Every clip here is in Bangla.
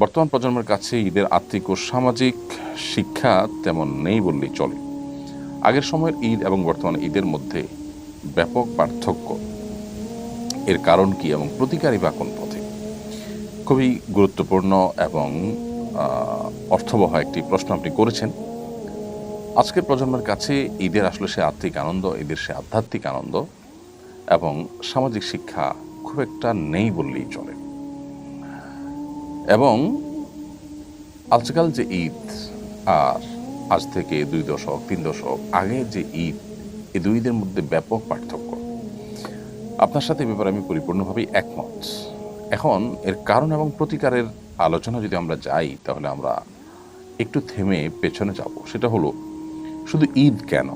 বর্তমান প্রজন্মের কাছে ঈদের আত্মিক ও সামাজিক শিক্ষা তেমন নেই বললেই চলে। আগের সময়ের ঈদ এবং বর্তমান ঈদের মধ্যে ব্যাপক পার্থক্য। এর কারণ কি এবং প্রতিকারী বা কোন পথে? খুবই গুরুত্বপূর্ণ এবং অর্থবহ একটি প্রশ্ন আপনি করেছেন। আজকের প্রজন্মের কাছে ঈদের আসলে সে আত্মিক আনন্দ, ঈদের সে আধ্যাত্মিক আনন্দ এবং সামাজিক শিক্ষা খুব একটা নেই বললেই চলে। এবং আজকাল যে ঈদ আর আজ থেকে 2 দশক 3 দশক আগে যে ঈদ, এই দুই ঈদের মধ্যে ব্যাপক পার্থক্য। আপনার সাথে এ ব্যাপারে আমি পরিপূর্ণভাবেই একমত। এখন এর কারণ এবং প্রতিকারের আলোচনা যদি আমরা যাই, তাহলে আমরা একটু থেমে পেছনে যাব। সেটা হলো, শুধু ঈদ কেন,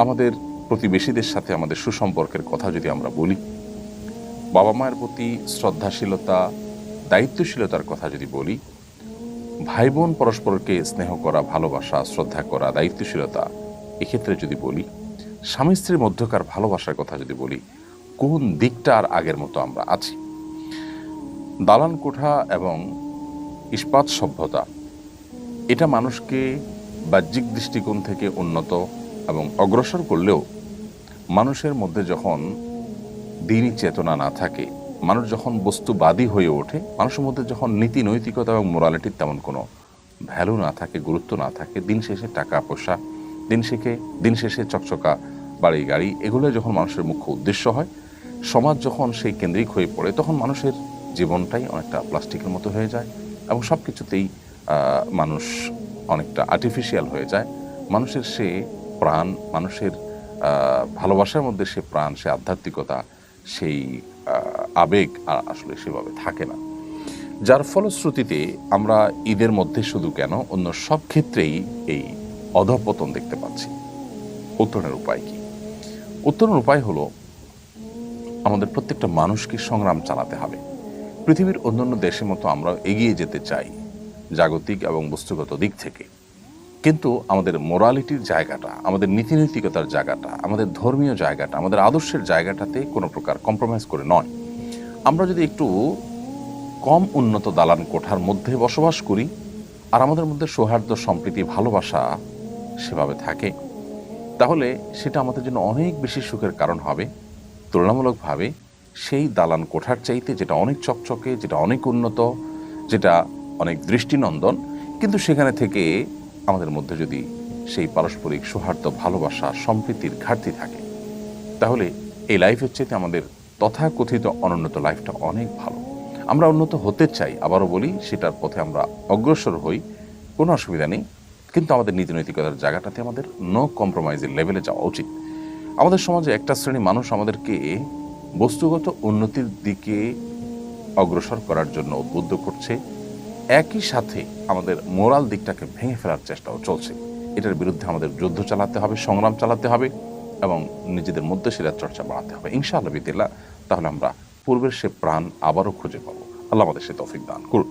আমাদের প্রতিবেশীদের সাথে আমাদের সুসম্পর্কের কথা যদি আমরা বলি, বাবা মায়ের প্রতি শ্রদ্ধাশীলতা, দায়িত্বশীলতার কথা যদি বলি, ভাই বোন পরস্পরকে স্নেহ করা, ভালোবাসা, শ্রদ্ধা করা, দায়িত্বশীলতা, এক্ষেত্রে যদি বলি, স্বামী স্ত্রীর মধ্যকার ভালোবাসার কথা যদি বলি, কোন দিকটা আর আগের মতো আমরা আছি? দালান কোঠা এবং ইস্পাত সভ্যতা, এটা মানুষকে বাহ্যিক দৃষ্টিকোণ থেকে উন্নত এবং অগ্রসর করলেও মানুষের মধ্যে যখন দিনই চেতনা না থাকে, মানুষ যখন বস্তুবাদী হয়ে ওঠে, মানুষের মধ্যে যখন নীতি নৈতিকতা এবং মোরালিটির তেমন কোনো ভ্যালু না থাকে, গুরুত্ব না থাকে, দিন শেষে টাকা পয়সা, দিন শেষে চকচকা বাড়ি গাড়ি, এগুলো যখন মানুষের মুখ্য উদ্দেশ্য হয়, সমাজ যখন সেই কেন্দ্রিক হয়ে পড়ে, তখন মানুষের জীবনটাই অনেকটা প্লাস্টিকের মতো হয়ে যায় এবং সব কিছুতেই মানুষ অনেকটা আর্টিফিশিয়াল হয়ে যায়। মানুষের সে প্রাণ, মানুষের ভালোবাসার মধ্যে সে প্রাণ, সে আধ্যাত্মিকতা, সেই আবেগ আর আসলে সেভাবে থাকে না। যার ফলশ্রুতিতে আমরা ঈদের মধ্যে শুধু কেন, অন্য সব ক্ষেত্রেই এই অধঃপতন দেখতে পাচ্ছি। উত্তরণের উপায় কি? উত্তরণের উপায় হলো, আমাদের প্রত্যেকটা মানুষকে সংগ্রাম চালাতে হবে। পৃথিবীর অন্যান্য দেশের মতো আমরা এগিয়ে যেতে চাই জাগতিক এবং বস্তুগত দিক থেকে, কিন্তু আমাদের মোরালিটির জায়গাটা, আমাদের নীতিনৈতিকতার জায়গাটা, আমাদের ধর্মীয় জায়গাটা, আমাদের আদর্শের জায়গাটাতে কোনো প্রকার কম্প্রোমাইজ করে নয়। আমরা যদি একটু কম উন্নত দালান কোঠার মধ্যে বসবাস করি, আর আমাদের মধ্যে সৌহার্দ্য, সম্প্রীতি, ভালোবাসা সেভাবে থাকে, তাহলে সেটা আমাদের জন্য অনেক বেশি সুখের কারণ হবে তুলনামূলকভাবে সেই দালান কোঠার চাইতে, যেটা অনেক চকচকে, যেটা অনেক উন্নত, যেটা অনেক দৃষ্টিনন্দন, কিন্তু সেখানে থেকে আমাদের মধ্যে যদি সেই পারস্পরিক সৌহার্দ্য, ভালোবাসা, সম্প্রীতির ঘাটতি থাকে, তাহলে এই লাইফের চাইতে আমাদের তথাকথিত অনুন্নত লাইফটা অনেক ভালো। আমরা উন্নত হতে চাই, আবারও বলি, সেটার পথে আমরা অগ্রসর হই, কোনো অসুবিধা নেই, কিন্তু আমাদের নীতিনৈতিকতার জায়গাটাতে আমাদের নো কম্প্রোমাইজের লেভেলে যাওয়া উচিত। আমাদের সমাজে একটা শ্রেণী মানুষ আমাদেরকে বস্তুগত উন্নতির দিকে অগ্রসর করার জন্য উদ্বুদ্ধ করছে, একই সাথে আমাদের মোরাল দিকটাকে ভেঙে ফেলার চেষ্টাও চলছে। এটার বিরুদ্ধে আমাদের যুদ্ধ চালাতে হবে, সংগ্রাম চালাতে হবে এবং নিজেদের মধ্যে সেটার চর্চা বাড়াতে হবে ইনশাআল্লাহ বিদিল্লাহ। তাহলে আমরা পূর্বের সে প্রাণ আবারও খুঁজে পাবো। আল্লাহ আমাদের সে তৌফিক দান করুন।